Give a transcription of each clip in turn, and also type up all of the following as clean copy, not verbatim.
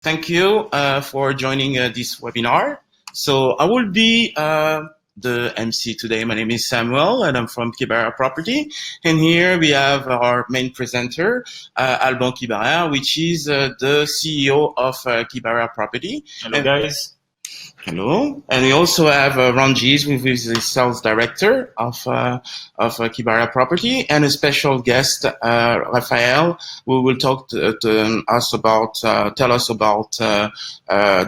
Thank you for joining this webinar. So I will be the MC today. My name is Samuel and I'm from Kibarer Property. And here we have our main presenter, Alban Kibarer, which is the CEO of Kibarer Property. Hello, guys. Hello. And we also have Ranjit, who is the sales director of Kibarer Property, and a special guest, Raphael, who will talk to us about, tell us about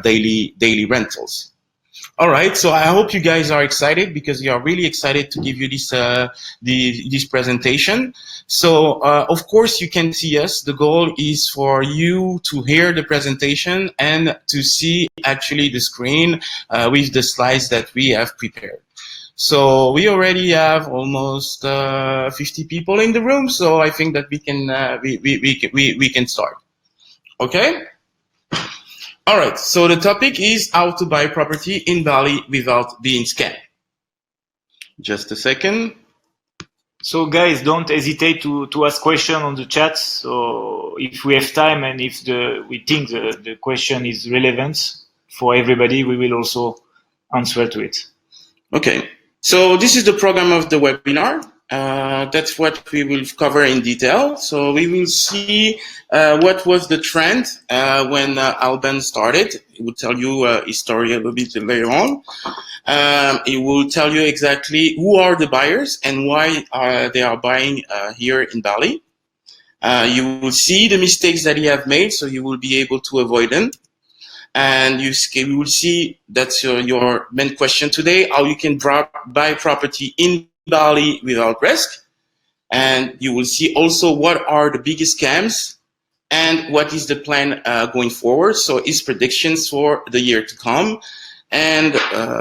daily rentals. All right, so I hope you guys are excited because we are really excited to give you this presentation. So of course you can see us. The goal is for you to hear the presentation and to see actually the screen with the slides that we have prepared. So we already have almost 50 people in the room, so I think that we can start. Okay. All right, so the topic is how to buy property in Bali without being scammed. Just a second. So guys, don't hesitate to ask questions on the chat. So if we have time and if we think the question is relevant for everybody, we will also answer to it. Okay, so this is the program of the webinar. That's what we will cover in detail. So we will see what was the trend when Alban started. He will tell you his story a little bit later on. It will tell you exactly who are the buyers and why they are buying here in Bali. You will see the mistakes that he have made, so you will be able to avoid them. And you will see that's your main question today, how you can buy property in Bali without risk. And you will see also what are the biggest scams and what is the plan going forward. So his predictions for the year to come, and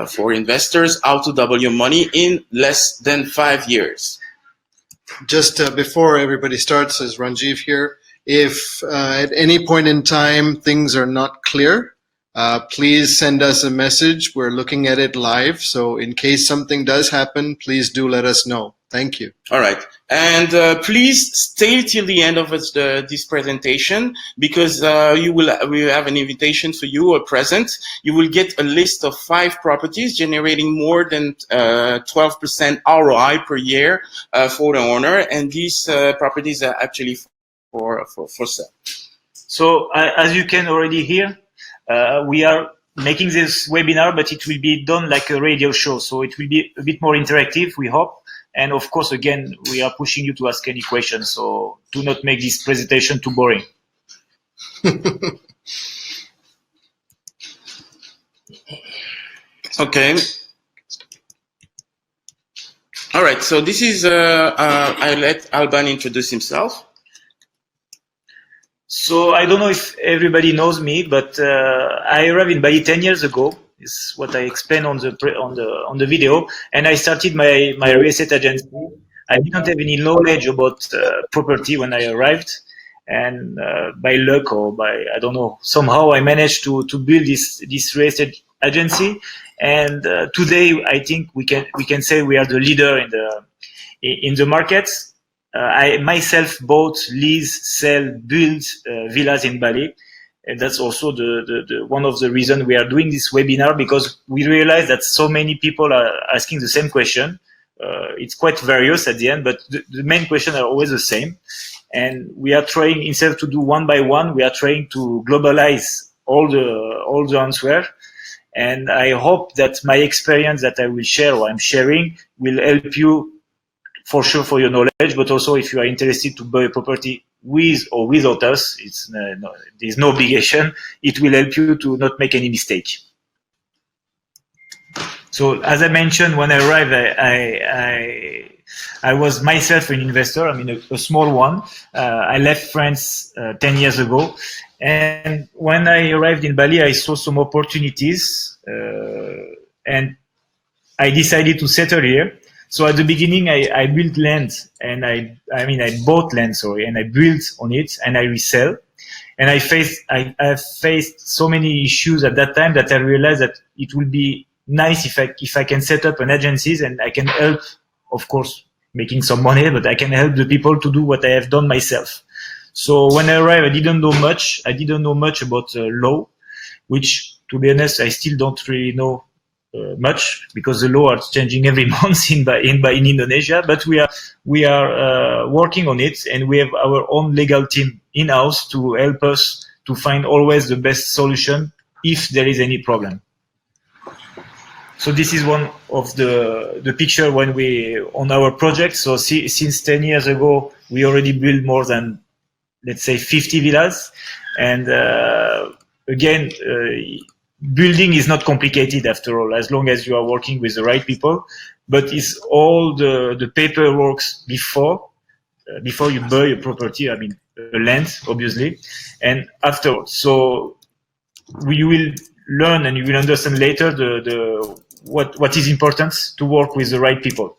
for investors, how to double your money in less than 5 years. Just before everybody starts, as Ranjiv here, if at any point in time things are not clear, please send us a message. We're looking at it live. So in case something does happen, please do let us know. Thank you. All right. And please stay till the end of this presentation, because we will have an invitation for you, a present. You will get a list of 5 properties generating more than 12% ROI per year for the owner. And these properties are actually for sale. So as you can already hear, we are making this webinar, but it will be done like a radio show. So it will be a bit more interactive, we hope. And of course, again, we are pushing you to ask any questions. So do not make this presentation too boring. Okay. All right. So this is, I'll let Alban introduce himself. So I don't know if everybody knows me, but I arrived in Bali 10 years ago. Is what I explained on the video, and I started my real estate agency. I didn't have any knowledge about property when I arrived, and by luck or by I don't know, somehow I managed to build this real estate agency. And today I think we can say we are the leader in the markets. I myself bought, lease, sell, build villas in Bali. And that's also the one of the reasons we are doing this webinar, because we realize that so many people are asking the same question. It's quite various at the end, but the main questions are always the same. And we are trying, instead to do one by one, we are trying to globalize all the answers. And I hope that my experience that I will share or I'm sharing will help you for sure for your knowledge, but also if you are interested to buy a property with or without us, there's no obligation. It will help you to not make any mistake. So as I mentioned, when I arrived, I was myself an investor. I mean, a small one. I left France 10 years ago. And when I arrived in Bali, I saw some opportunities and I decided to settle here. So at the beginning, I built land, and I bought land, and I built on it, and I resell. And I faced so many issues at that time that I realized that it would be nice if I can set up an agencies and I can help, of course, making some money, but I can help the people to do what I have done myself. So when I arrived, I didn't know much. I didn't know much about law, which, to be honest, I still don't really know much, because the law is changing every month in Indonesia. But we are working on it, and we have our own legal team in-house to help us to find always the best solution if there is any problem. So this is one of the picture when we on our project. So since 10 years ago, we already built more than, let's say, 50 villas. And again, building is not complicated after all, as long as you are working with the right people. But it's all the paperwork before you buy a property. I mean, a land, obviously, and afterwards. So you will learn and you will understand later what is important to work with the right people.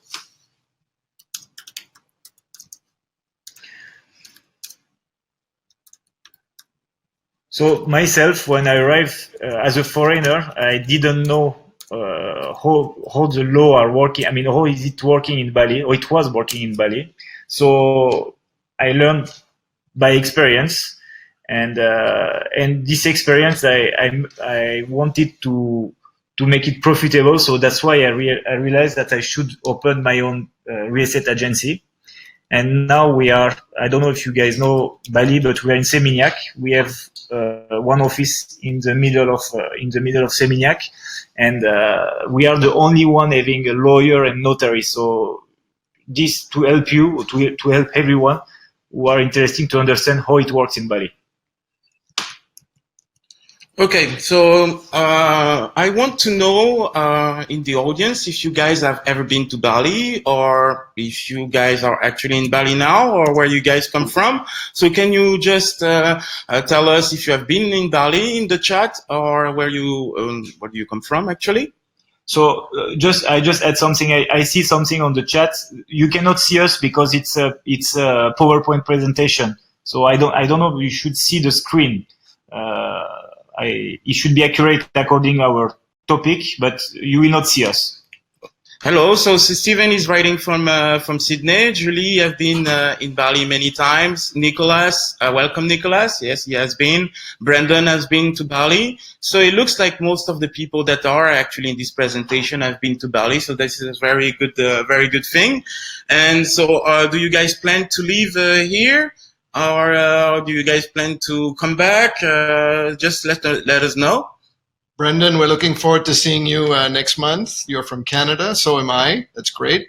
So myself, when I arrived as a foreigner, I didn't know how the law are working. I mean, how is it working in Bali? Or it was working in Bali. So I learned by experience, and this experience I wanted to make it profitable. So that's why I realized that I should open my own real estate agency. And now we are, I don't know if you guys know Bali, but we are in Seminyak. We have one office in the middle of Seminyak, and we are the only one having a lawyer and notary. So this to help you, to help everyone who are interested to understand how it works in Bali. Okay, so I want to know in the audience if you guys have ever been to Bali, or if you guys are actually in Bali now, or where you guys come from. So can you just tell us if you have been in Bali in the chat, or where do you come from actually? So I just add something. I see something on the chat. You cannot see us because it's a PowerPoint presentation. So I don't know. You should see the screen. It should be accurate according to our topic, but you will not see us. Hello. So Steven is writing from Sydney. Julie, I've been in Bali many times. Nicholas, welcome, Nicholas. Yes, he has been. Brandon has been to Bali. So it looks like most of the people that are actually in this presentation have been to Bali. So this is a very good thing. And so, do you guys plan to live here? Or do you guys plan to come back? Just let us know. Brendan, we're looking forward to seeing you next month. You're from Canada, so am I. That's great.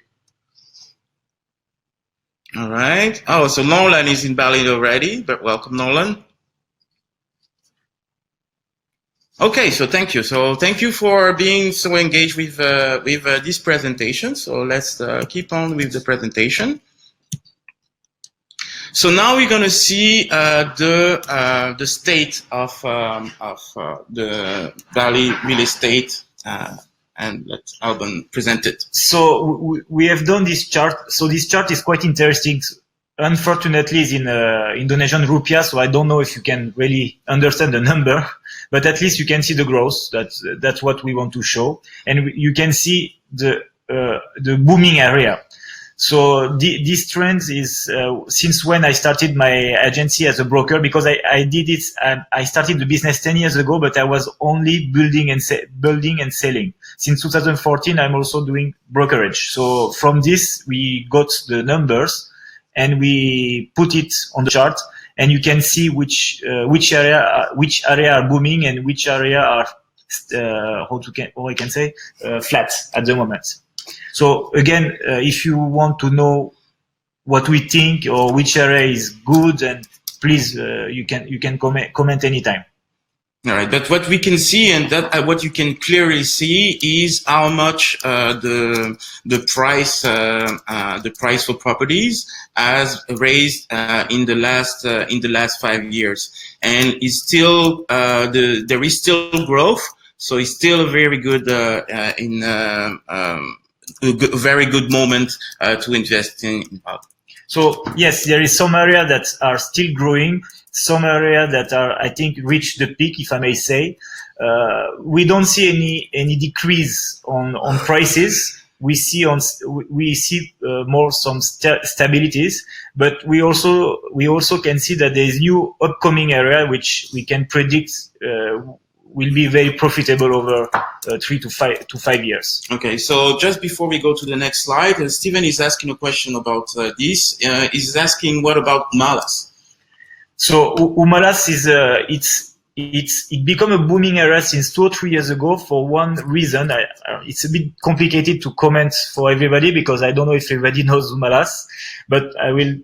All right. Oh, so Nolan is in Bali already, but welcome, Nolan. Okay, so thank you. So thank you for being so engaged with this presentation. So let's keep on with the presentation. So now we're going to see the state of the Bali real estate, and let Alban present it. So we have done this chart. So this chart is quite interesting. Unfortunately, it's in Indonesian rupiah, so I don't know if you can really understand the number, but at least you can see the growth. That's what we want to show, and you can see the booming area. So this trend is since when I started my agency as a broker, because I did it. I started the business 10 years ago, but I was only building and selling. Since 2014, I'm also doing brokerage. So from this, we got the numbers and we put it on the chart, and you can see which area are booming and which area are flat at the moment. So again, if you want to know what we think or which area is good, and please you can comment anytime. All right, but what we can see, and that what you can clearly see, is how much the price for properties has raised in the last 5 years, and is still there is still growth. So it's still a very good a very good moment to invest in. So yes, there is some area that are still growing, some area that are, I think, reached the peak, if I may say. We don't see any decrease on prices. we see more some stabilities, but we also can see that there is new upcoming area which we can predict will be very profitable over 3 to 5 years. Okay, so just before we go to the next slide, Steven is asking a question about this. He's asking, what about Umalas? So Umalas is it become a booming area since 2 or 3 years ago for one reason. It's a bit complicated to comment for everybody because I don't know if everybody knows Umalas, but I will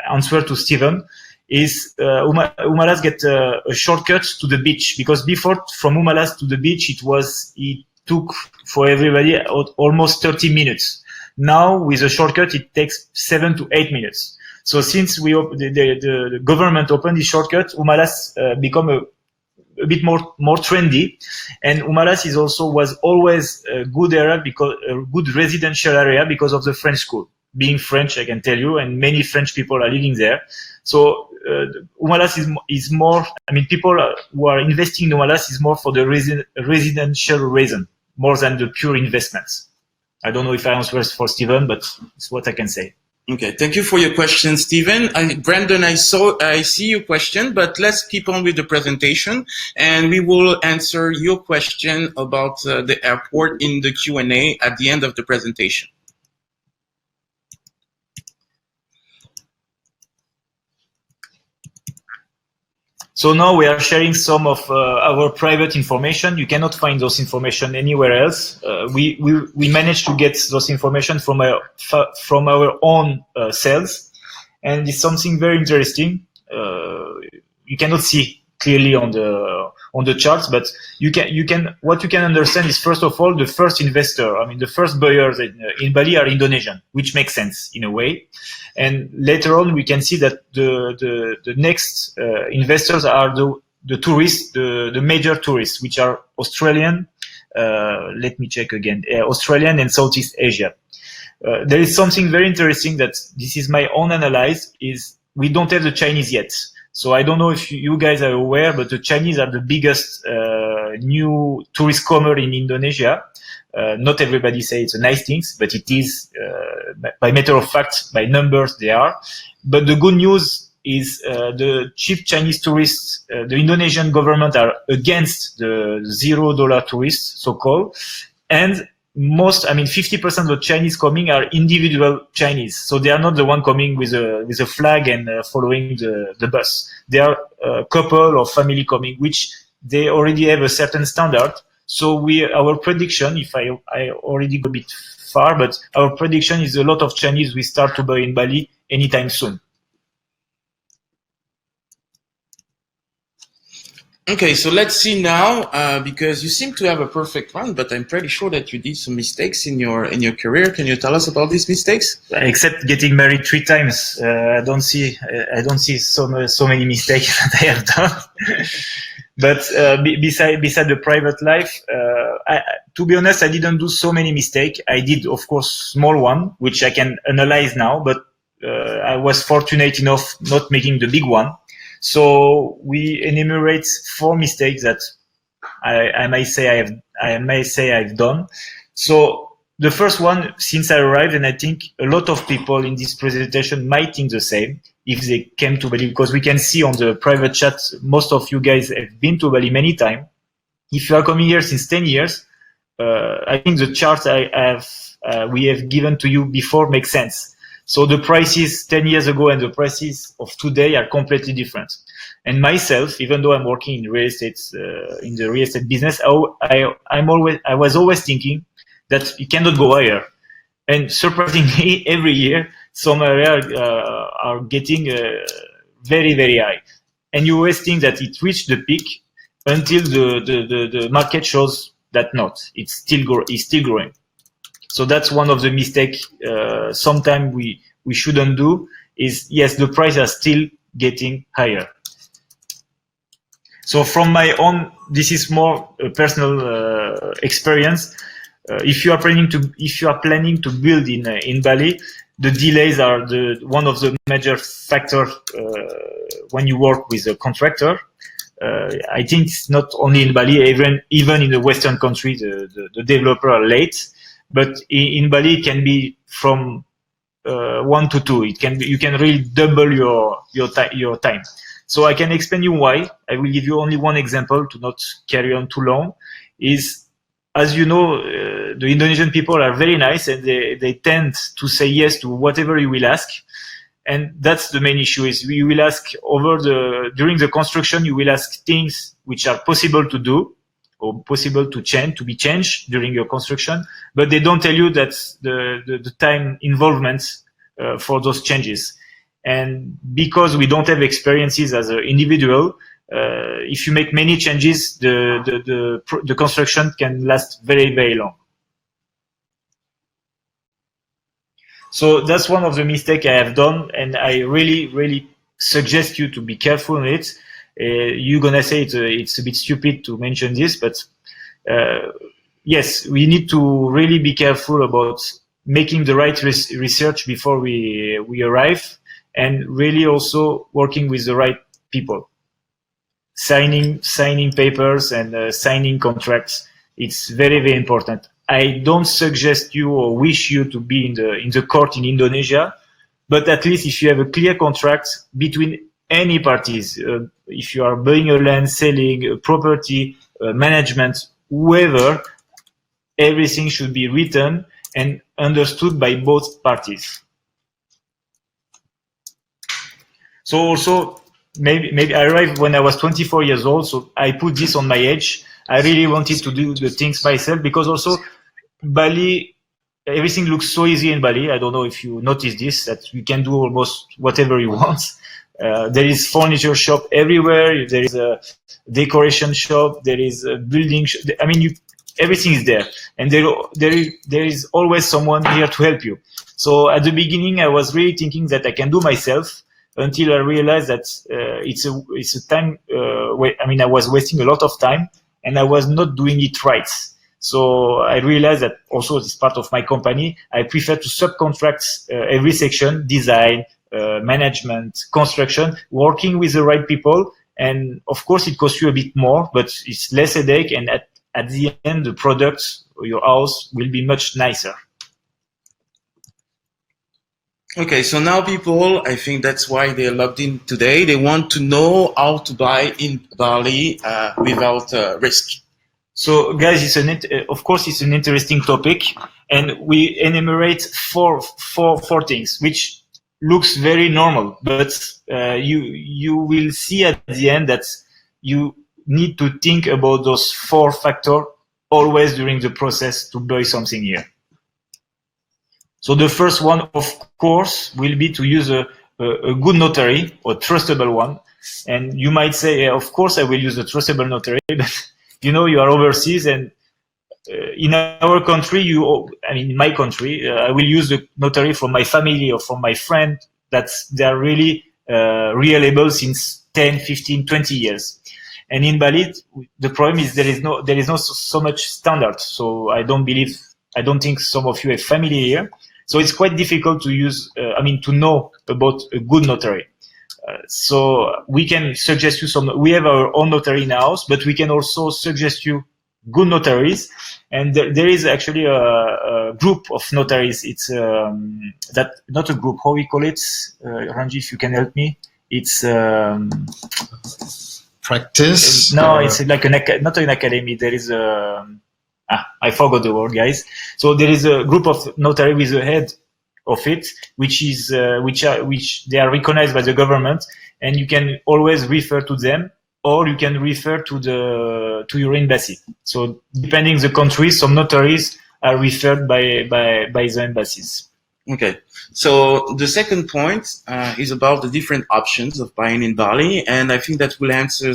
answer to Steven. Is Umalas get a shortcut to the beach, because before from Umalas to the beach it took for everybody almost 30 minutes. Now with a shortcut it takes 7 to 8 minutes. So since the government opened the shortcut, Umalas become a bit more trendy, and Umalas was always a good area, because a good residential area because of the French school. Being French, I can tell you, and many French people are living there. So Umalas is more. I mean, people who are investing in Umalas is more for the residential reason, more than the pure investments. I don't know if I answered for Steven, but it's what I can say. Okay, thank you for your question, Steven. Brandon, I see your question, but let's keep on with the presentation, and we will answer your question about the airport in the Q&A at the end of the presentation. So now we are sharing some of our private information. You cannot find those information anywhere else. We managed to get those information from our own sales, and it's something very interesting. You cannot see clearly on the charts, but what you can understand is, first of all, the first investor. I mean, the first buyers in Bali are Indonesian, which makes sense in a way. And later on, we can see that the next investors are the tourists, the major tourists, which are Australian. Let me check again. Australian and Southeast Asia. There is something very interesting that this is my own analysis. Is we don't have the Chinese yet. So I don't know if you guys are aware, but the Chinese are the biggest new tourist comer in Indonesia. Not everybody say it's a nice thing, but it is, by matter of fact, by numbers they are. But the good news is the cheap Chinese tourists, the Indonesian government are against the $0 tourists, so-called. And 50% of the Chinese coming are individual Chinese. So they are not the one coming with a flag and following the bus. They are a couple or family coming, which they already have a certain standard. So our prediction, if I already go a bit far, but our prediction is a lot of Chinese will start to buy in Bali anytime soon. Okay, so let's see now, because you seem to have a perfect run, but I'm pretty sure that you did some mistakes in your career. Can you tell us about these mistakes? Except getting married 3 times, I don't see so many mistakes that I have done. But beside the private life, to be honest, I didn't do so many mistakes. I did, of course, small one, which I can analyze now, but I was fortunate enough not making the big one. So we enumerate 4 mistakes that I may say I've done. So the first one, since I arrived, and I think a lot of people in this presentation might think the same if they came to Bali, because we can see on the private chat, most of you guys have been to Bali many times. If you are coming here since 10 years, I think the charts we have given to you before make sense. So the prices 10 years ago and the prices of today are completely different. And myself, even though I'm working in real estate, in the real estate business, I was always thinking that it cannot go higher. And surprisingly, every year, some areas are getting very, very high. And you always think that it reached the peak until the market shows that not. It's still growing. So that's one of the mistakes sometimes we shouldn't do is, yes, the prices are still getting higher. So from my own, this is more a personal experience. If you are planning to build in Bali, the delays are one of the major factors when you work with a contractor. I think it's not only in Bali, even in the Western country, the developer are late. but in Bali it can be from 1 to 2. You can really double your time. So I can explain you why. I will give you only one example to not carry on too long. Is, as you know, the Indonesian people are very nice, and they tend to say yes to whatever you will ask. And that's the main issue. Is you will ask during the construction, you will ask things which are possible to do or possible to be changed during your construction, but they don't tell you that the time involvement for those changes. And because we don't have experiences as an individual, if you make many changes, the construction can last very, very long. So that's one of the mistakes I have done, and I really, really suggest you to be careful on it. You're gonna say it's a bit stupid to mention this, but yes, we need to really be careful about making the right research before we arrive, and really also working with the right people, signing papers and signing contracts. It's very, very important. I don't suggest you or wish you to be in the court in Indonesia, but at least if you have a clear contract between any parties, if you are buying a land, selling a property, management, whoever, everything should be written and understood by both parties. So also, maybe I arrived when I was 24 years old, so I put this on my age. I really wanted to do the things myself, because also Bali, everything looks so easy in Bali. I don't know if you noticed this, that you can do almost whatever you want. There is furniture shop everywhere. There is a decoration shop. There is a building. I mean, everything is there, and there is always someone here to help you. So at the beginning, I was really thinking that I can do myself, until I realized that it's a time. I was wasting a lot of time, and I was not doing it right. So I realized that also as part of my company, I prefer to subcontract every section: design, management, construction, working with the right people. And of course, it costs you a bit more, but it's less headache. And at the end, the product or your house will be much nicer. Okay, so now people, I think that's why they're logged in today. They want to know how to buy in Bali without risk. So, guys, of course, it's an interesting topic, and we enumerate four things, which looks very normal, but you will see at the end that you need to think about those 4 factors always during the process to buy something here. So the first one, of course, will be to use a good notary, or trustable one. And you might say, of course, I will use a trustable notary, but you know, you are overseas, and in our country, in my country, I will use the notary from my family or from my friend. They are really reliable since 10, 15, 20 years. And in Bali, the problem is there is not so much standard. So I don't think some of you have family here. So it's quite difficult to use, to know about a good notary. So we can suggest you we have our own notary in the house, but we can also suggest you good notaries. And there is actually a group of notaries. It's not a group, how we call it? Ranji, if you can help me. It's practice. No, it's like not an academy. There is I forgot the word, guys. So there is a group of notaries with the head of it, which they are recognized by the government, and you can always refer to them, or you can refer to your embassy. So depending the country, some notaries are referred by the embassies. Okay, so the second point is about the different options of buying in Bali, and I think that will answer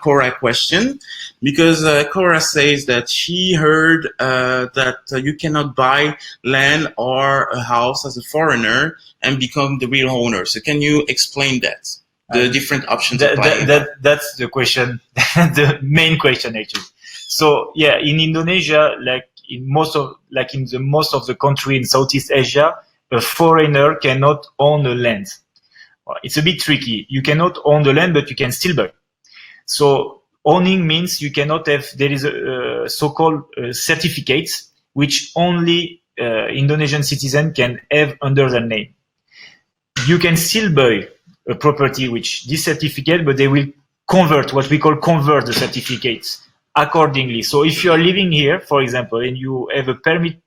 Cora's question, because Cora says that she heard that you cannot buy land or a house as a foreigner and become the real owner. So can you explain that? The different options of buying? That's the question, the main question actually. So yeah, in Indonesia, in most of the country in Southeast Asia, a foreigner cannot own a land. It's a bit tricky. You cannot own the land, but you can still buy. So owning means you cannot have. There is a so-called certificates which only Indonesian citizen can have under their name. You can still buy a property which this certificate, but they will convert the certificates accordingly. So if you are living here, for example, and you have a permit,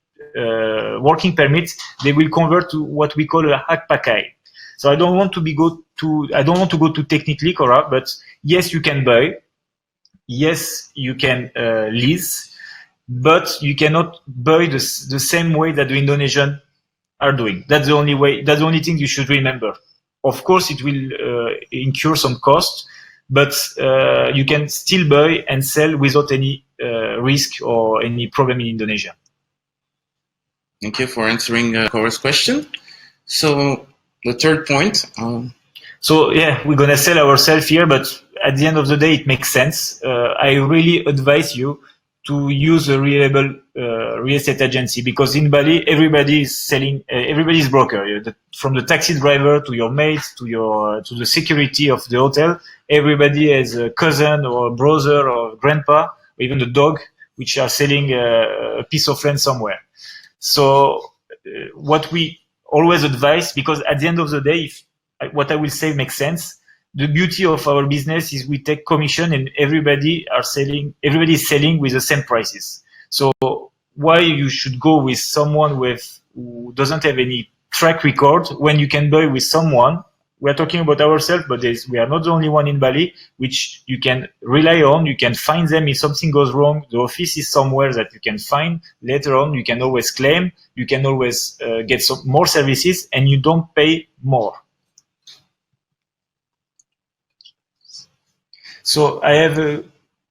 working permit, they will convert to what we call a hak pakai. So I don't want to go too technically, Cora, but yes, you can buy, yes, you can lease, but you cannot buy the same way that the Indonesian are doing. That's the only way. That's the only thing you should remember. Of course, it will incur some cost, but you can still buy and sell without any risk or any problem in Indonesia. Thank you for answering Cora's question. So the third point. So yeah, we're gonna sell ourselves here, but at the end of the day, it makes sense. I really advise you to use a reliable real estate agency, because in Bali, everybody is selling, everybody is broker. From the taxi driver to your mates to the security of the hotel, everybody has a cousin or a brother or grandpa, or even a dog, which are selling a piece of land somewhere. So what we always advise, because at the end of the day, if what I will say makes sense, the beauty of our business is we take commission and everybody is selling with the same prices. So why you should go with someone who doesn't have any track record when you can buy with someone? We're talking about ourselves, but we are not the only one in Bali, which you can rely on. You can find them if something goes wrong. The office is somewhere that you can find. Later on, you can always claim. You can always get some more services, and you don't pay more. So I have a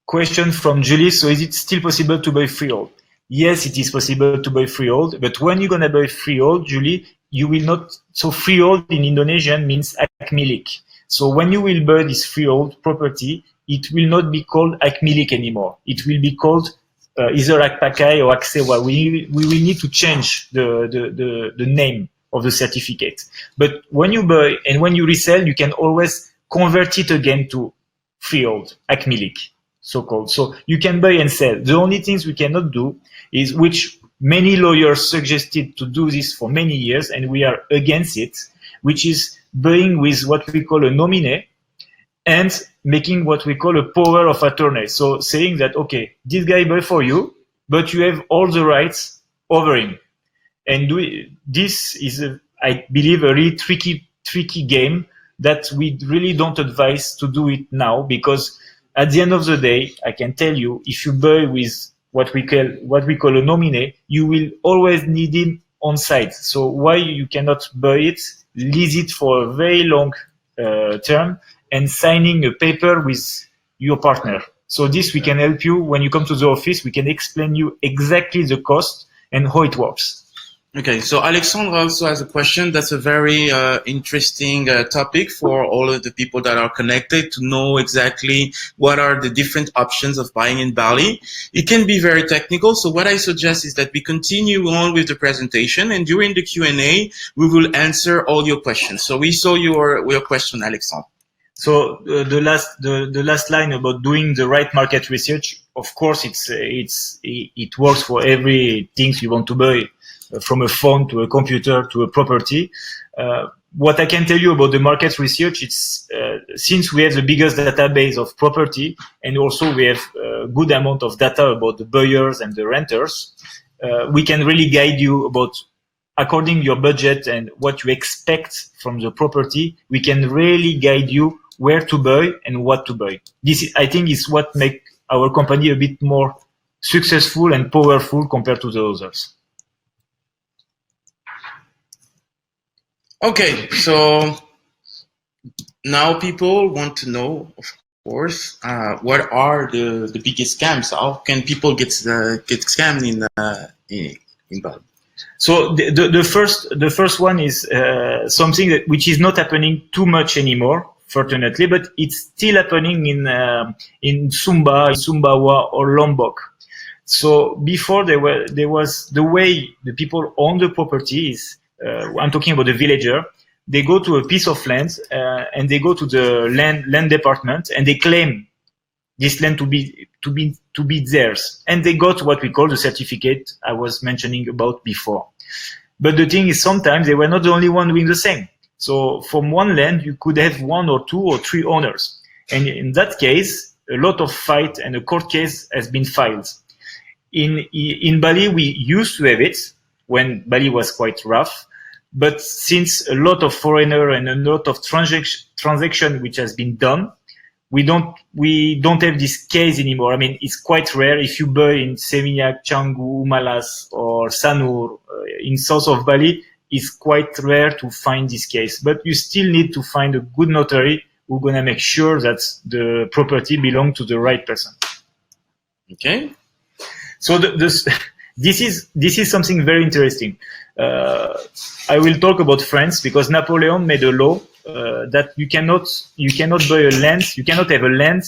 question from Julie. So is it still possible to buy freehold? Yes, it is possible to buy freehold, but when you're going to buy freehold, Julie, you will not. So freehold in Indonesian means hak milik. So when you will buy this freehold property, it will not be called hak milik anymore. It will be called either hak pakai or hak sewa. We will need to change the name of the certificate. But when you buy and when you resell, you can always convert it again to freehold, hak milik, so-called. So you can buy and sell. The only things we cannot do is, which many lawyers suggested to do this for many years, and we are against it, which is buying with what we call a nomine and making what we call a power of attorney. So saying that, okay, this guy buy for you, but you have all the rights over him. And this is, I believe, a really tricky game that we really don't advise to do it now, because at the end of the day, I can tell you, if you buy with what we call a nomine, you will always need him on site. So why you cannot buy it, lease it for a very long term, and signing a paper with your partner. So this we can help you when you come to the office. We can explain you exactly the cost and how it works. Okay, so Alexandre also has a question. That's a very interesting topic for all of the people that are connected to know exactly what are the different options of buying in Bali. It can be very technical, so what I suggest is that we continue on with the presentation, and during the Q&A, we will answer all your questions. So we saw your question, Alexandre. So the last line about doing the right market research, of course, it works for everything you want to buy. From a phone to a computer to a property. What I can tell you about the market research, it's since we have the biggest database of property, and also we have a good amount of data about the buyers and the renters, we can really guide you about, according to your budget and what you expect from the property, we can really guide you where to buy and what to buy. This, I think, is what makes our company a bit more successful and powerful compared to the others. Okay, so now people want to know, of course, what are the biggest scams? How can people get scammed in Bali? So the first one is something which is not happening too much anymore, fortunately, but it's still happening in Sumba, Sumbawa, or Lombok. So before there was the way the people own the property is. I'm talking about the villager. They go to a piece of land and they go to the land department and they claim this land to be theirs, and they got what we call the certificate I was mentioning about before. But the thing is, sometimes they were not the only one doing the same. So from one land, you could have 1 or 2 or 3 owners, and in that case, a lot of fight and a court case has been filed. In Bali, we used to have it when Bali was quite rough, but since a lot of foreigner and a lot of transaction which has been done, we don't have this case anymore. I mean, it's quite rare. If you buy in Seminyak, Canggu, Malas, or Sanur in south of Bali, it's quite rare to find this case. But you still need to find a good notary who's gonna make sure that the property belongs to the right person. Okay. So this is something very interesting. I will talk about France because Napoleon made a law that you cannot buy a land, you cannot have a land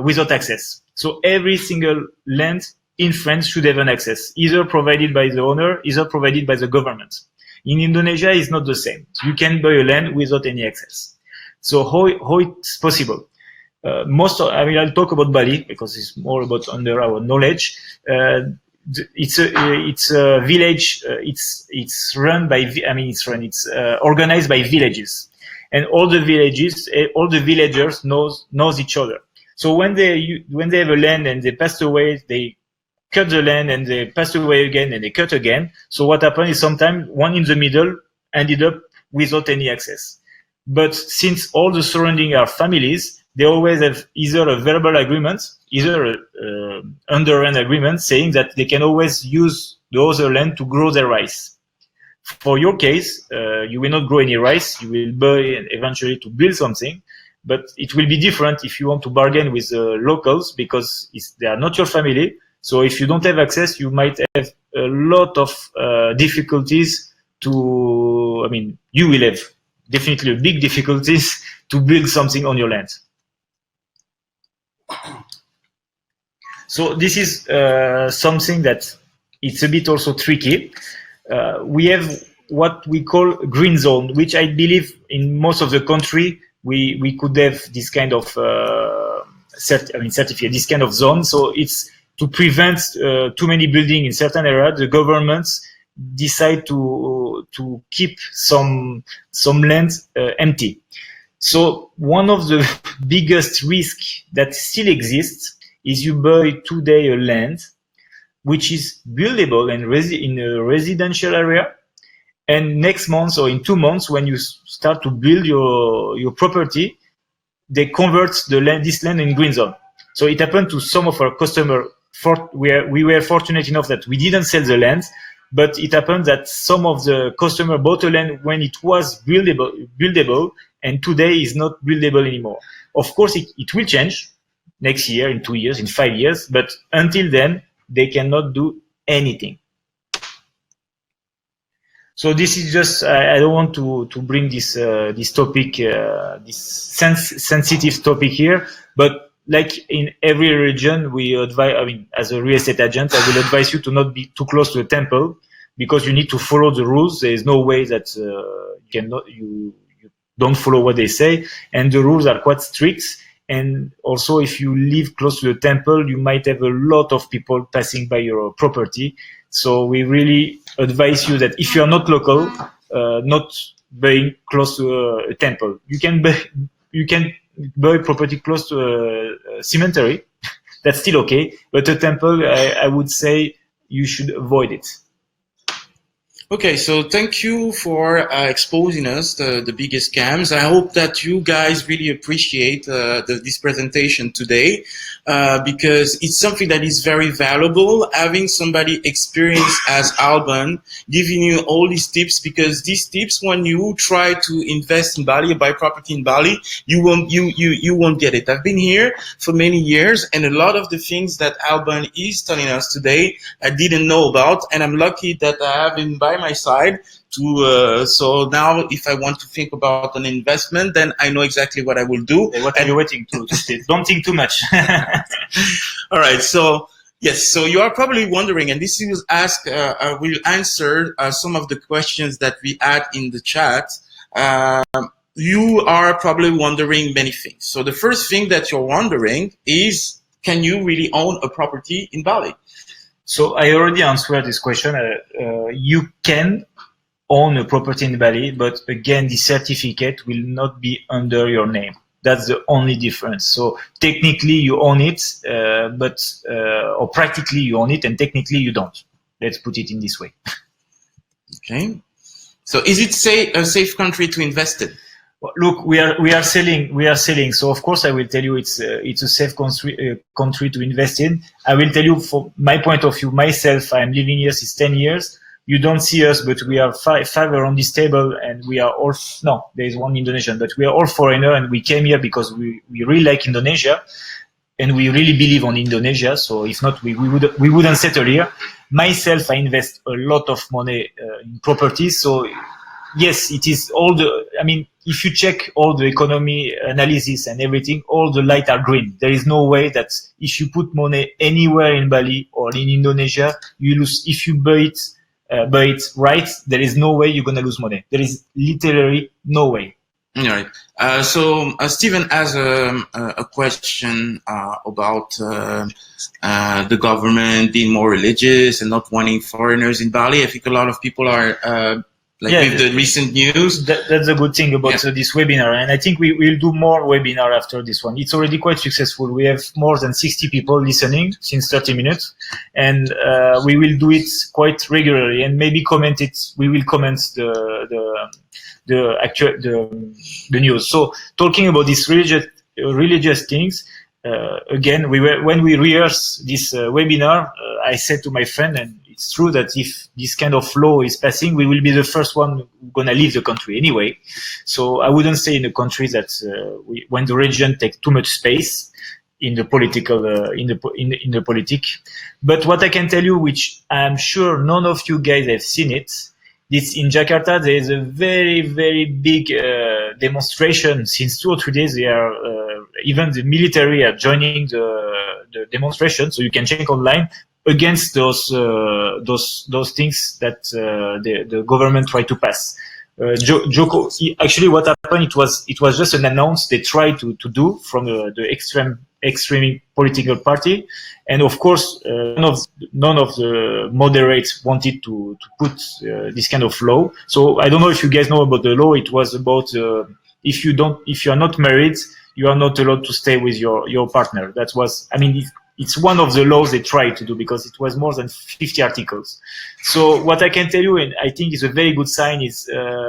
without access. So every single land in France should have an access, either provided by the owner, either provided by the government. In Indonesia, it's not the same. You can buy a land without any access. So how it's possible? I'll talk about Bali because it's more about under our knowledge. It's a village. It's organized by villages, and all the villagers knows each other. So when they have a land and they passed away, they cut the land and they passed away again and they cut again. So what happened is sometimes one in the middle ended up without any access. But since all the surrounding are families, they always have either a verbal agreement, either an underhand agreement saying that they can always use the other land to grow their rice. For your case, you will not grow any rice. You will buy and eventually to build something, but it will be different if you want to bargain with locals because they are not your family. So if you don't have access, you might have a lot of difficulties you will have definitely big difficulties to build something on your land. So this is something that it's a bit also tricky. We have what we call green zone, which I believe in most of the country we could have this kind of certificate, this kind of zone. So it's to prevent too many buildings in certain areas. The governments decide to keep some land empty. So one of the biggest risks that still exists is you buy today a land which is buildable and in a residential area, and next month or in 2 months when you start to build your property, they convert this land in green zone. So it happened to some of our customers. We were fortunate enough that we didn't sell the land, but it happened that some of the customer bought a land when it was buildable, and today is not buildable anymore. Of course, it will change next year, in 2 years, in 5 years, but until then, they cannot do anything. So this is just, I don't want to bring this topic, this sensitive topic here, but like in every region, we advise, as a real estate agent, I will advise you to not be too close to a temple because you need to follow the rules. There is no way that you don't follow what they say, and the rules are quite strict. And also, if you live close to the temple, you might have a lot of people passing by your property. So we really advise you that if you are not local, not buying close to a temple. You can buy property close to a cemetery. That's still okay, but a temple, I would say you should avoid it. Okay, so thank you for exposing us the biggest scams. I hope that you guys really appreciate this presentation today because it's something that is very valuable. Having somebody experienced as Alban giving you all these tips, because these tips, when you try to invest in Bali or buy property in Bali, you won't get it. I've been here for many years, and a lot of the things that Alban is telling us today I didn't know about, and I'm lucky that I have him by my side to so now if I want to think about an investment, then I know exactly what I will do. What are you waiting to say? Don't think too much. All right, so yes, so you are probably wondering, and this will will answer some of the questions that we had in the chat. you are probably wondering many things. So the first thing that you're wondering is, can you really own a property in Bali? So I already answered this question. You can own a property in Bali, but again, the certificate will not be under your name. That's the only difference. So technically you own it, or practically you own it, and technically you don't. Let's put it in this way. Okay. So is it a safe country to invest in? Look, we are selling. So of course I will tell you it's a safe country to invest in. I will tell you from my point of view, myself, I'm living here since 10 years. You don't see us, but we are five around this table, and we are all, no, there is one Indonesian, but we are all foreigner, and we came here because we really like Indonesia, and we really believe on Indonesia. So if not, we wouldn't settle here. Myself, I invest a lot of money in properties. So yes, it is if you check all the economy analysis and everything, all the lights are green. There is no way that if you put money anywhere in Bali or in Indonesia, you lose. If you buy it right, there is no way you're going to lose money. There is literally no way. All right. So Steven has a question about the government being more religious and not wanting foreigners in Bali. I think a lot of people are with the recent news. That's a good thing about this webinar. And I think we will do more webinar after this one. It's already quite successful. We have more than 60 people listening since 30 minutes. And we will do it quite regularly, and maybe comment it. We will comment the news. So talking about these religious things, again, when we rehearse this webinar, I said to my friend, and it's true that if this kind of law is passing, we will be the first one gonna leave the country anyway. So I wouldn't stay in a country that when the religion takes too much space in the political in the politic. But what I can tell you, which I'm sure none of you guys have seen it, this in Jakarta there is a very, very big demonstration. Since 2 or 3 days, they are even the military are joining the demonstration, so you can check online against those things that the government tried to pass. Joko, actually, what happened? It was just an announce they tried to do from the extreme political party, and of course, none of the moderates wanted to put this kind of law. So I don't know if you guys know about the law. It was about if you are not married, you are not allowed to stay with your partner. That was, it's one of the laws they tried to do because it was more than 50 articles. So what I can tell you, and I think is a very good sign, is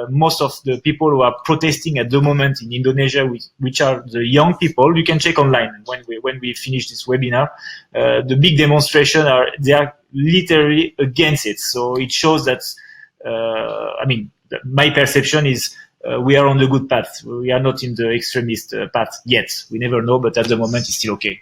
most of the people who are protesting at the moment in Indonesia, which are the young people, you can check online when we finish this webinar. The big demonstration they are literally against it. So it shows that, my perception is we are on the good path. We are not in the extremist path yet. We never know, but at the moment it's still okay.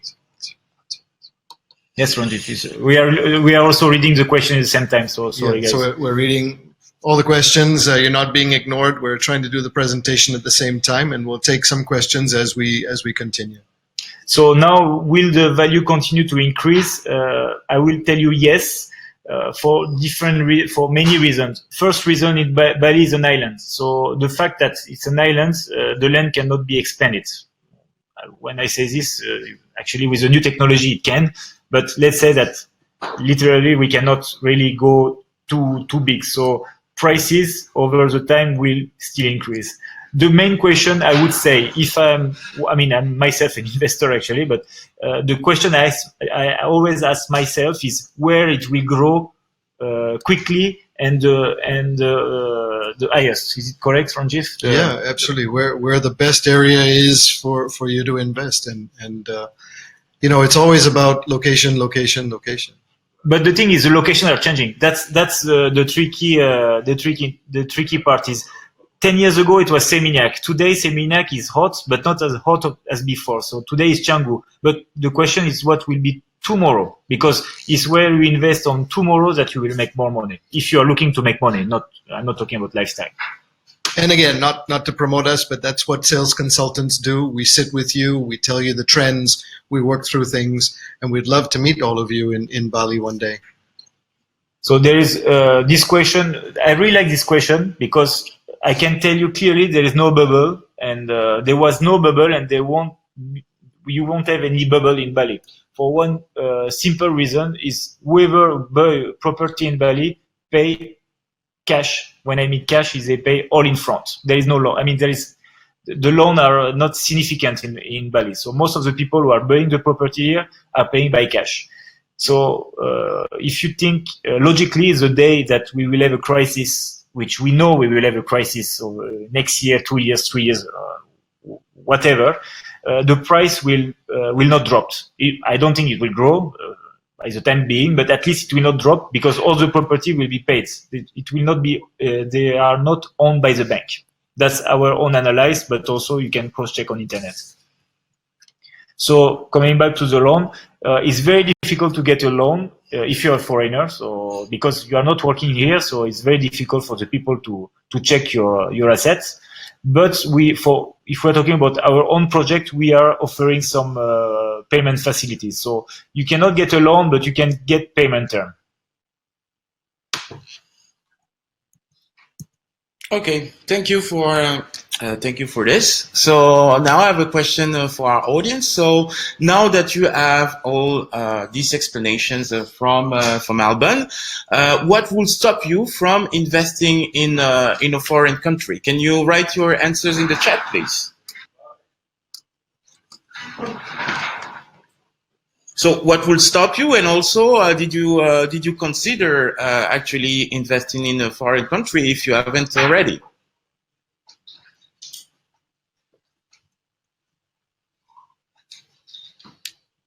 Yes, Ranjit, please. We are also reading the question at the same time, so sorry, guys. So we're reading all the questions. You're not being ignored. We're trying to do the presentation at the same time, and we'll take some questions as we continue. So now, will the value continue to increase? I will tell you yes, for many reasons. First reason, Bali is an island. So the fact that it's an island, the land cannot be expanded. When I say this, actually with the new technology it can. But let's say that literally we cannot really go too big. So prices over the time will still increase. The main question I would say, I'm myself an investor actually, but the question I always ask myself is where it will grow quickly and the highest. Is it correct, Ranjit? Yeah, absolutely. Where the best area is for you to invest, and it's always about location. But the thing is, the location are changing. That's the tricky part is 10 years ago it was Seminyak. Today Seminyak is hot, but not as hot as before. So today is Canggu. But the question is what will be tomorrow, because it's where you invest on tomorrow that you will make more money. If you are looking to make money, I'm not talking about lifestyle. And again, not to promote us, but that's what sales consultants do. We sit with you, we tell you the trends, we work through things, and we'd love to meet all of you in Bali one day. So there is this question. I really like this question because I can tell you clearly there is no bubble. and there was no bubble, and you won't have any bubble in Bali. For one simple reason is whoever buy property in Bali pay cash. When I mean cash, is they pay all in front. There is no loan. I mean, the loans are not significant in Bali. So most of the people who are buying the property here are paying by cash. So if you think logically, the day that we will have a crisis, which we know we will have a crisis, so next year, 2 years, 3 years, whatever, the price will not drop. I don't think it will grow by the time being, but at least it will not drop because all the property will be paid. It will not be. They are not owned by the bank. That's our own analysis, but also you can cross-check on internet. So coming back to the loan, it's very difficult to get a loan if you're a foreigner. So because you are not working here, so it's very difficult for the people to check your assets. But if we're talking about our own project, we are offering some payment facilities. So you cannot get a loan, but you can get payment term. Okay, thank you for this. So now I have a question for our audience. So now that you have all these explanations from Alban, what will stop you from investing in a foreign country? Can you write your answers in the chat, please? So what will stop you? And also, did you consider actually investing in a foreign country if you haven't already?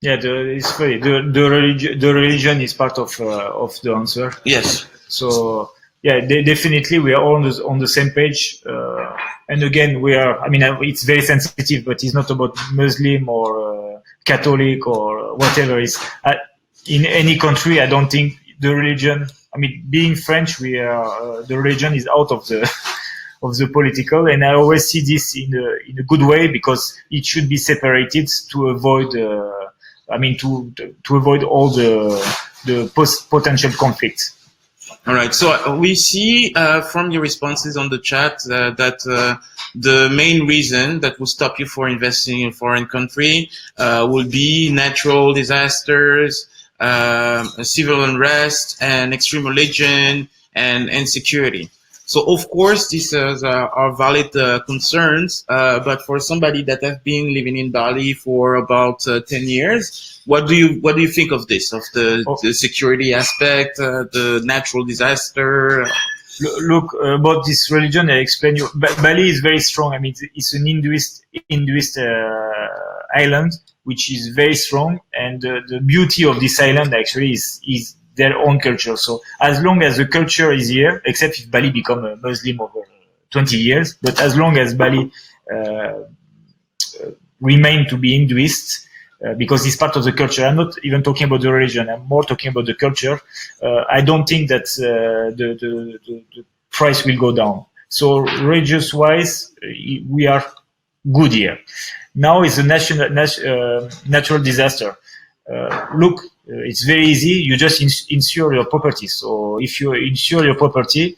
Yeah, it's funny. The religion is part of the answer. Yes. So yeah, definitely we are all on the same page. And again, we are. I mean, it's very sensitive, but it's not about Muslim or Catholic or whatever. It's in any country. I don't think the religion. I mean, being French, we are the religion is out of the of the political, and I always see this in a good way because it should be separated to avoid. I mean, to avoid all the potential conflicts. All right. So we see from your responses on the chat that the main reason that will stop you for investing in a foreign country will be natural disasters, civil unrest, and extreme religion and insecurity. So of course, these are valid concerns, but for somebody that have been living in Bali for about 10 years, what do you think of this, of the security aspect, the natural disaster? Look, about this religion, I explain you. Bali is very strong. I mean, it's an Hinduist island, which is very strong, and the beauty of this island actually is their own culture. So as long as the culture is here, except if Bali become a Muslim over 20 years, but as long as Bali remain to be Hinduist, because it's part of the culture. I'm not even talking about the religion. I'm more talking about the culture. I don't think that the price will go down. So religious-wise, we are good here. Now it's a natural disaster. Look, it's very easy. You just insure your property. So if you insure your property,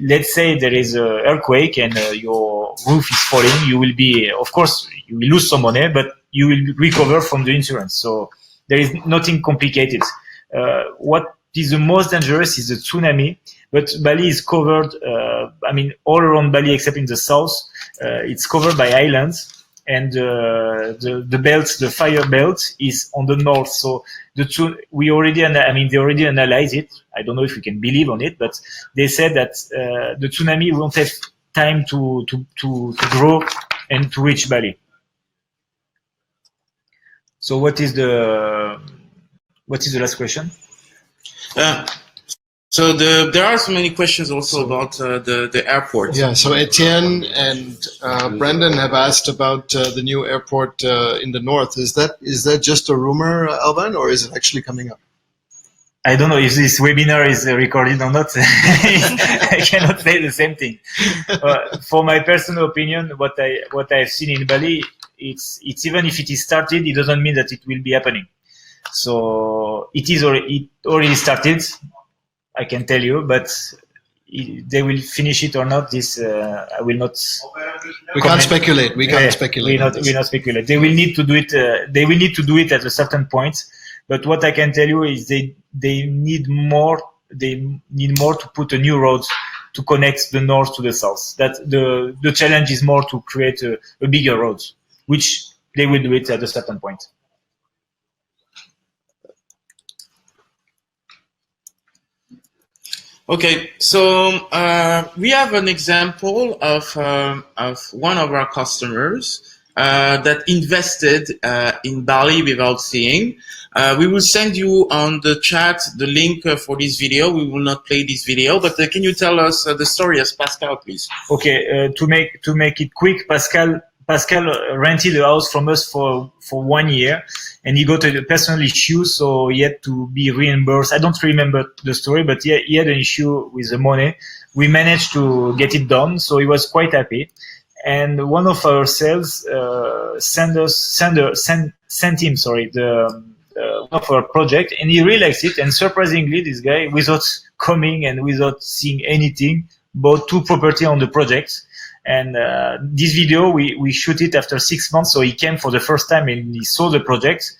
let's say there is an earthquake and your roof is falling, you will be, of course, you will lose some money, but you will recover from the insurance. So there is nothing complicated. What is the most dangerous is the tsunami, but Bali is covered, I mean, all around Bali except in the south, it's covered by islands. And the belt, the fire belt, is on the north. So they already analyzed it. I don't know if we can believe on it, but they said that the tsunami won't have time to grow and to reach Bali. So what is the last question? So there are so many questions also about the airport. Yeah, so Etienne and Brendan have asked about the new airport in the north. Is that just a rumor, Alban, or is it actually coming up? I don't know if this webinar is recorded or not. I cannot say the same thing. For my personal opinion, what I've seen in Bali, it's even if it is started, it doesn't mean that it will be happening. So it already started. I can tell you, but they will finish it or not. This I will not. We can't speculate. We can't speculate. We not speculate. They will need to do it. They will need to do it at a certain point. But what I can tell you is they need more. They need more to put a new road to connect the north to the south. That the challenge is more to create a bigger road, which they will do it at a certain point. Okay, so we have an example of one of our customers that invested in Bali without seeing. We will send you on the chat the link for this video. We will not play this video, but can you tell us the story as Pascal, please? Okay, to make it quick, Pascal rented a house from us for 1 year, and he got a personal issue, so he had to be reimbursed. I don't remember the story, but he had an issue with the money. We managed to get it done, so he was quite happy. And one of our sales sent him one of our project, and he really likes it. And surprisingly, this guy, without coming and without seeing anything, bought 2 property on the project. And this video, we shoot it after 6 months. So he came for the first time and he saw the project,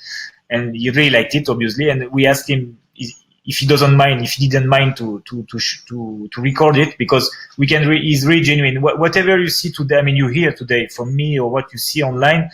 and he really liked it, obviously. And we asked him if he didn't mind to record it, because we can. He's really genuine. Whatever you see today, I mean, you hear today from me or what you see online,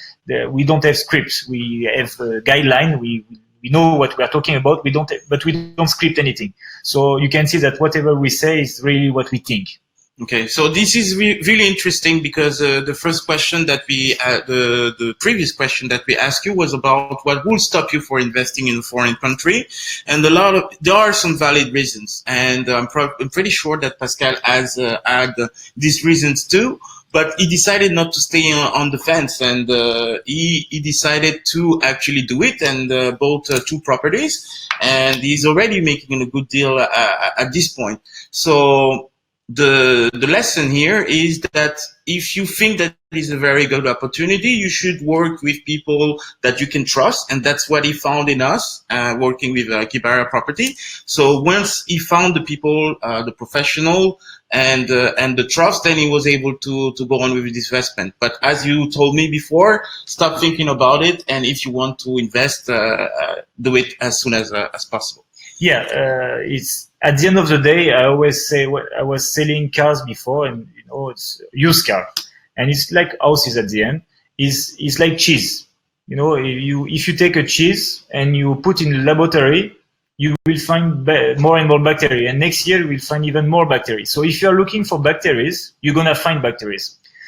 we don't have scripts. We have a guideline. We know what we are talking about. But we don't script anything. So you can see that whatever we say is really what we think. Okay, so this is really interesting, because the first question that the previous question that we asked you was about what will stop you for investing in a foreign country, and there are some valid reasons, and I'm pretty sure that Pascal has had these reasons too. But he decided not to stay on the fence, and he decided to actually do it, and bought 2 properties, and he's already making a good deal at this point. So the lesson here is that if you think that is a very good opportunity, you should work with people that you can trust, and that's what he found in us, working with Kibarer Property. So once he found the people, the professional, and the trust, then he was able to go on with this investment. But as you told me before, stop thinking about it, and if you want to invest, do it as soon as possible. Yeah, it's at the end of the day. I always say, I was selling cars before, and it's used car, and it's like houses at the end. It's like cheese. If you take a cheese and you put in the laboratory, you will find more and more bacteria, and next year you will find even more bacteria. So if you are looking for bacteria, you're gonna find bacteria.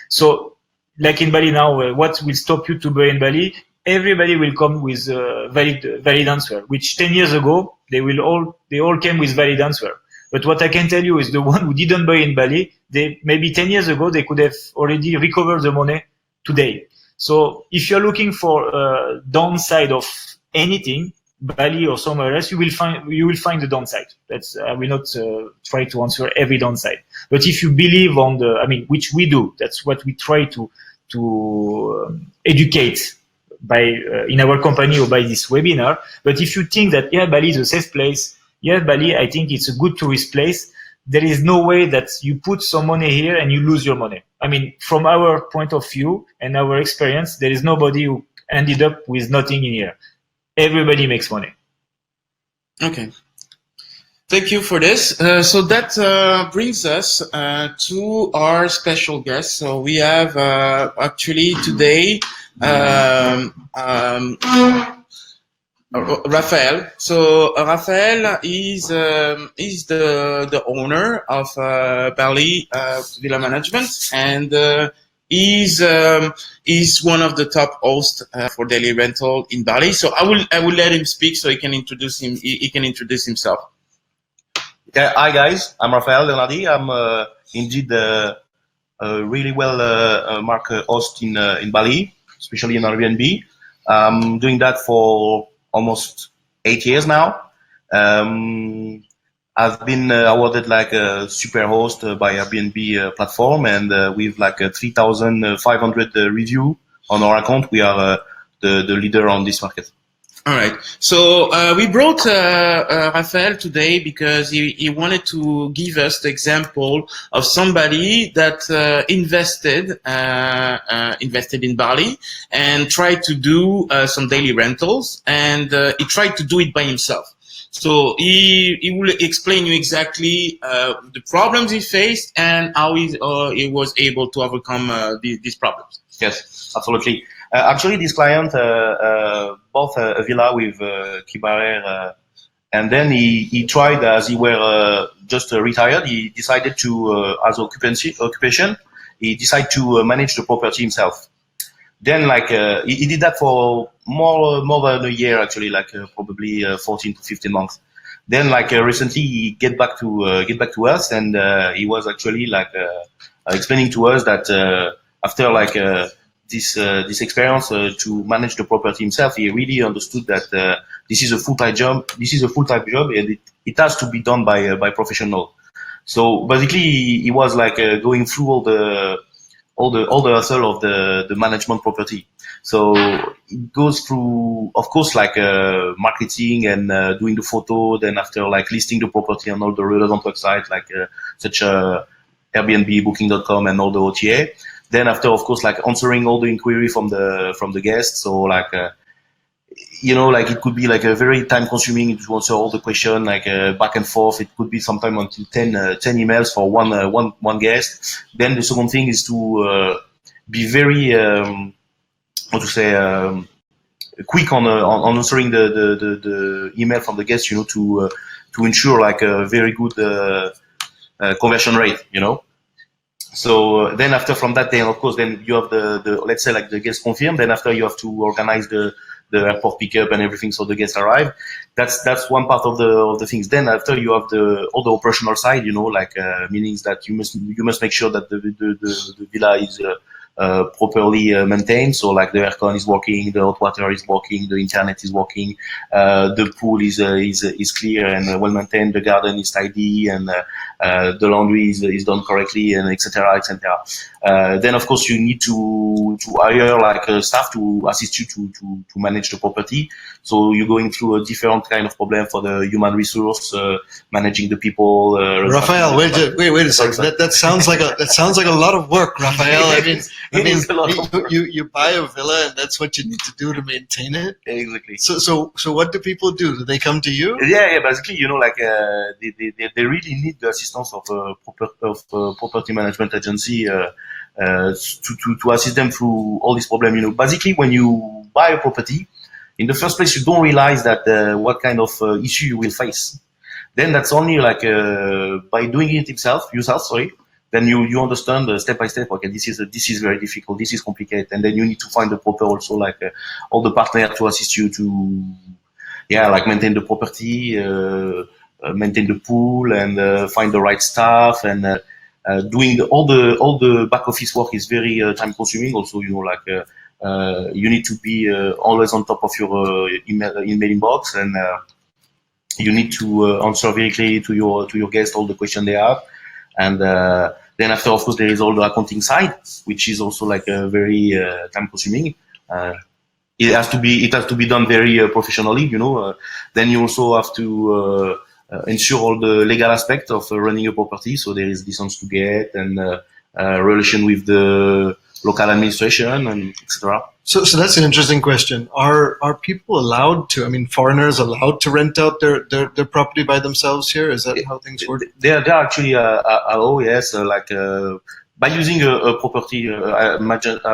So like in Bali now, what will stop you to buy in Bali? Everybody will come with a valid answer, which 10 years ago, they all came with valid answer. But what I can tell you is the one who didn't buy in Bali, maybe 10 years ago, they could have already recovered the money today. So if you're looking for a downside of anything, Bali or somewhere else, you will find the downside. I will not try to answer every downside. But if you believe which we do, that's what we try to educate by in our company or by this webinar. But if you think that Bali is a safe place, Bali, I think it's a good tourist place, there is no way that you put some money here and you lose your money. I mean, from our point of view and our experience, there is nobody who ended up with nothing in here. Everybody makes money. Okay. Thank you for this. So that brings us to our special guest. So we have actually today Raphael. So Raphael is the owner of Bali Villa Management, and he's one of the top hosts for daily rental in Bali. So I will let him speak so he can introduce himself. Okay, hi guys, I'm Raphael Leonardi. I'm indeed a really well marked host in Bali, especially in Airbnb. I'm doing that for almost 8 years now. I've been awarded like a super host by Airbnb platform, and with like 3,500 review on our account, we are the leader on this market. All right. So we brought Rafael today because he wanted to give us the example of somebody that invested in Bali and tried to do some daily rentals, and he tried to do it by himself. So he will explain you exactly the problems he faced and how he was able to overcome these problems. Yes, absolutely. Actually, this client bought a villa with Kibarer, and then he tried, as he were just retired, he decided to, as occupation, he decided to manage the property himself. Then, like, he did that for more than a year, actually, like probably 14 to 15 months. Then, like, recently, he get back to us, and he was actually like explaining to us that after like this experience to manage the property himself, he really understood that this is a full-time job. This is a full-time job, and it has to be done by professional. So basically, he was like going through all the hustle of the management property. So it goes through, of course, like marketing and doing the photo. Then after, like listing the property on all the relevant websites, like such Airbnb, Booking.com, and all the OTA. Then after, of course, like answering all the inquiry from the guests. So like like it could be like a very time consuming to answer all the question, like back and forth. It could be sometime until 10 emails for one guest. Then the second thing is to be very how to say quick on answering the email from the guests, to ensure like a very good conversion rate, So then after, from that, then of course, then you have the let's say like the guest confirmed. Then after, you have to organize the airport pickup and everything, so the guests arrive. That's one part of the things. Then after, you have all the operational side, like meaning that you must make sure that the villa is properly maintained. So like the aircon is working, the hot water is working, the internet is working, the pool is clear and well maintained, the garden is tidy, and the laundry is done correctly, and etc. etc. Then of course, you need to hire like staff to assist you to manage the property. So you're going through a different kind of problem for the human resource, managing the people. Raphael, wait a second. That sounds like a lot of work, Raphael. I mean, you buy a villa and that's what you need to do to maintain it. Exactly. So what do people do? Do they come to you? Yeah. Basically, like they really need the assistance of property management agency to assist them through all these problems. Basically, when you buy a property, in the first place, you don't realize that what kind of issue you will face. Then that's only like by doing it yourself. Then you understand step by step. Okay, this is very difficult. This is complicated, and then you need to find the proper also like all the partners to assist you to like maintain the property, maintain the pool, and find the right staff, and doing all the back office work is very time consuming. Also, you need to be always on top of your email inbox, and you need to answer very clearly to your guests all the questions they have, and then after, of course, there is all the accounting side, which is also like very time consuming. It has to be done very professionally, then you also have to ensure all the legal aspect of running a property. So there is license to get, and relation with the local administration, and etc. So that's an interesting question. Are people allowed to? I mean, foreigners allowed to rent out their property by themselves here? Is that how things work? They are actually allowed, yes, like by using a property management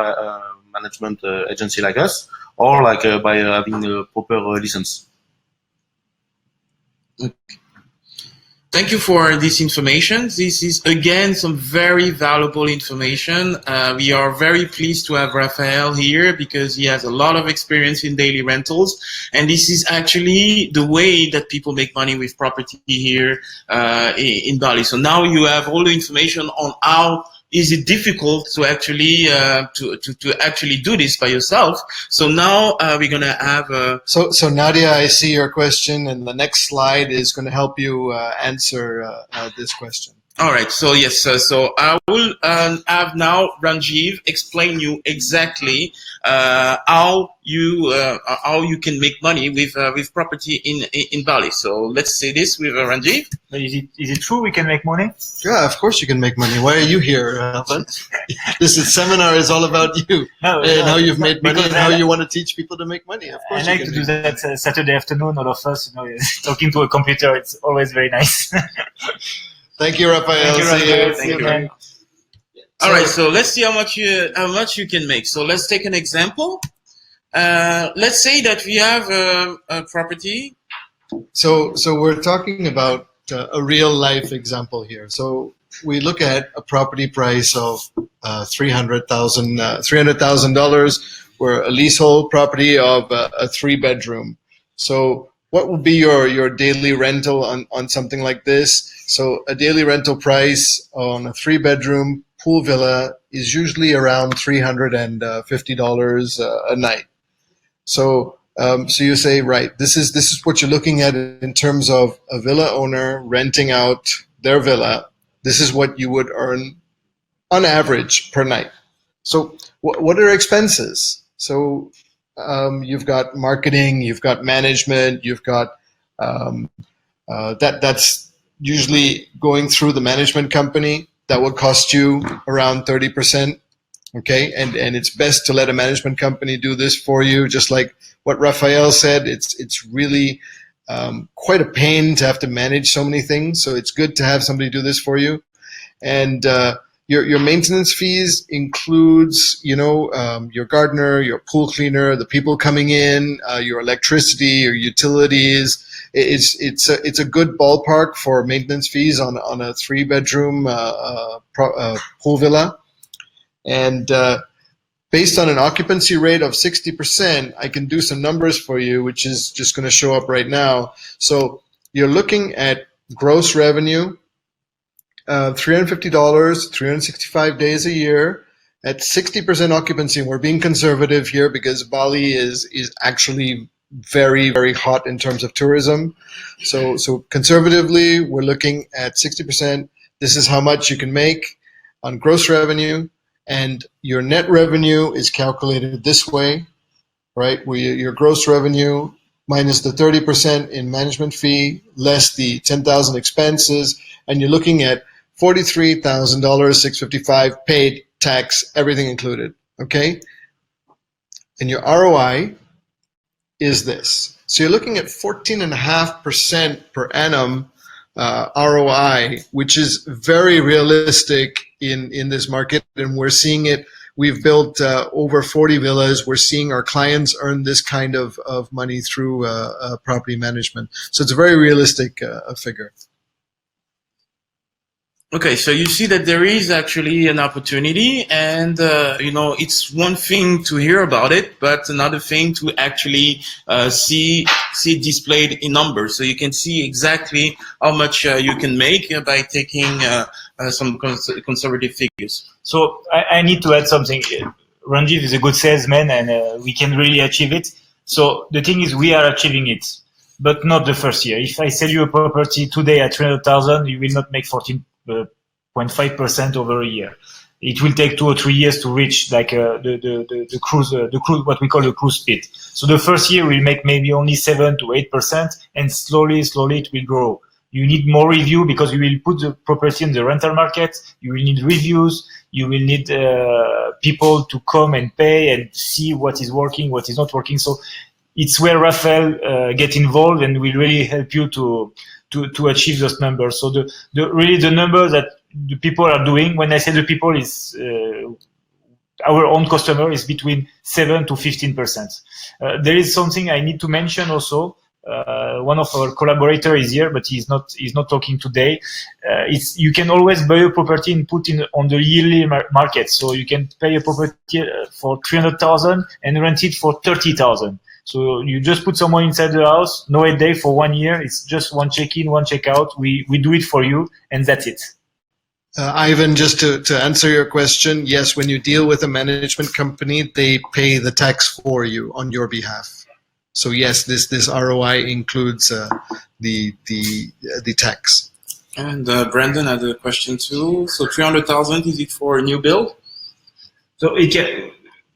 agency like us, or like by having a proper license. Thank you for this information. This is, again, some very valuable information. We are very pleased to have Raphael here because he has a lot of experience in daily rentals. And this is actually the way that people make money with property here in Bali. So now you have all the information on how is it difficult to actually to actually do this by yourself. So now we're gonna have So Nadia, I see your question, and the next slide is going to help you answer this question. All right. So yes. So I will have now Ranjiv explain you exactly how you can make money with property in Bali. So let's say this with Ranjiv. But is it true we can make money? Yeah, of course you can make money. Why are you here, Alban? This seminar is all about you and how you've made money and how you want to teach people to make money. Of course, I like to do that Saturday afternoon. All of us, talking to a computer. It's always very nice. Thank you, Raphael. See you, man. All right, so let's see how much you can make. So let's take an example. Let's say that we have a property. So we're talking about a real life example here. So we look at a property price of $300,000 for a leasehold property of a 3-bedroom. So what would be your daily rental on something like this? So a daily rental price on a 3-bedroom pool villa is usually around $350 a night. So you say, right, this is what you're looking at in terms of a villa owner renting out their villa. This is what you would earn on average per night. So what are expenses? So you've got marketing, you've got management, you've got that's usually going through the management company. That would cost you around 30%. Okay, and it's best to let a management company do this for you. Just like what Raphael said, it's really quite a pain to have to manage so many things. So it's good to have somebody do this for you. And your maintenance fees includes, your gardener, your pool cleaner, the people coming in, your electricity, your utilities. It's a good ballpark for maintenance fees on a 3-bedroom pool villa. And based on an occupancy rate of 60%, I can do some numbers for you, which is just going to show up right now. So you're looking at gross revenue, $350, 365 days a year at 60% occupancy. And we're being conservative here because Bali is actually very, very hot in terms of tourism. So conservatively, we're looking at 60%. This is how much you can make on gross revenue. And your net revenue is calculated this way, right? Where your gross revenue minus the 30% in management fee, less the 10,000 expenses, and you're looking at $43,000, $655 paid, tax, everything included, okay? And your ROI is this. So you're looking at 14.5% per annum ROI, which is very realistic in this market, and we're seeing it. We've built over 40 villas. We're seeing our clients earn this kind of money through property management. So it's a very realistic figure. Okay, so you see that there is actually an opportunity, and it's one thing to hear about it, but another thing to actually see it displayed in numbers. So you can see exactly how much you can make by taking some conservative figures. So I need to add something. Ranjiv is a good salesman, and we can really achieve it. So the thing is, we are achieving it, but not the first year. If I sell you a property today at 300,000, you will not make 14.5% over a year. It will take 2 or 3 years to reach like the cruise, what we call the cruise speed. So the first year we'll make maybe only 7 to 8%, and slowly it will grow. You need more review because you will put the property in the rental market. You will need reviews. You will need people to come and pay and see what is working, what is not working. So it's where Raphael get involved and will really help you to achieve those numbers. So the number that the people are doing, when I say the people, is our own customer, is between 7 to 15%. There is something I need to mention also. One of our collaborators is here, but he's not talking today. You can always buy a property and put in on the yearly market. So you can pay a property for 300,000 and rent it for 30,000. So you just put someone inside the house, no a day for 1 year. It's just one check-in, one check-out. We do it for you, and that's it. Ivan, just to answer your question, yes, when you deal with a management company, they pay the tax for you on your behalf. So yes, this ROI includes the tax. And Brandon had a question too. So 300,000, is it for a new build? So it can,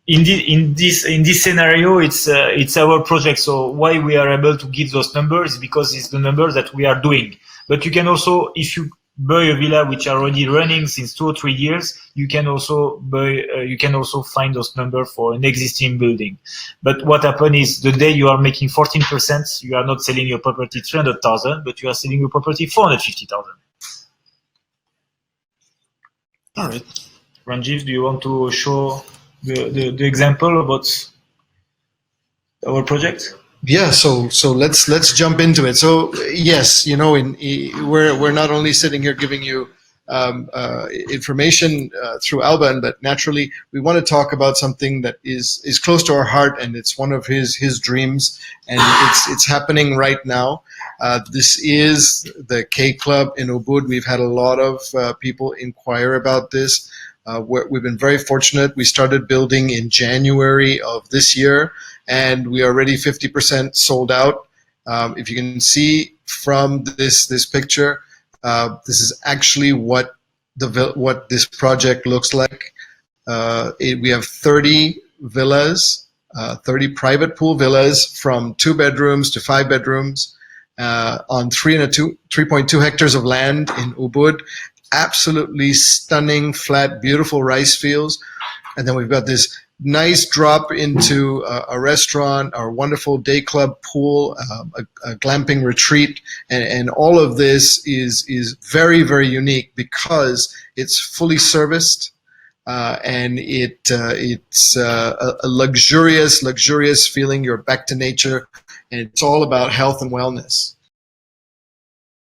in this scenario, it's our project. So why we are able to give those numbers is because it's the numbers that we are doing. But you can also, if you buy a villa which are already running since 2 or 3 years, you can also find those numbers for an existing building. But what happens is the day you are making 14%, you are not selling your property 300,000, but you are selling your property 450,000. All right. Ranjiv, do you want to show the example about our project? Yeah, so let's jump into it. So yes, you know, we're not only sitting here giving you information through Alban, but naturally we want to talk about something that is close to our heart, and it's one of his dreams, and it's happening right now. This is the K Club in Ubud. We've had a lot of people inquire about this. We've been very fortunate. We started building in January of this year, and we are already 50% sold out. If you can see from this picture, this is actually what this project looks like. We have 30 villas, 30 private pool villas from 2 bedrooms to 5 bedrooms on 3.2 hectares of land in Ubud. Absolutely stunning, flat, beautiful rice fields. And then we've got this nice drop into a restaurant, our wonderful day club pool, a glamping retreat, and all of this is very, very unique because it's fully serviced, and it's a luxurious feeling. You're back to nature, and it's all about health and wellness.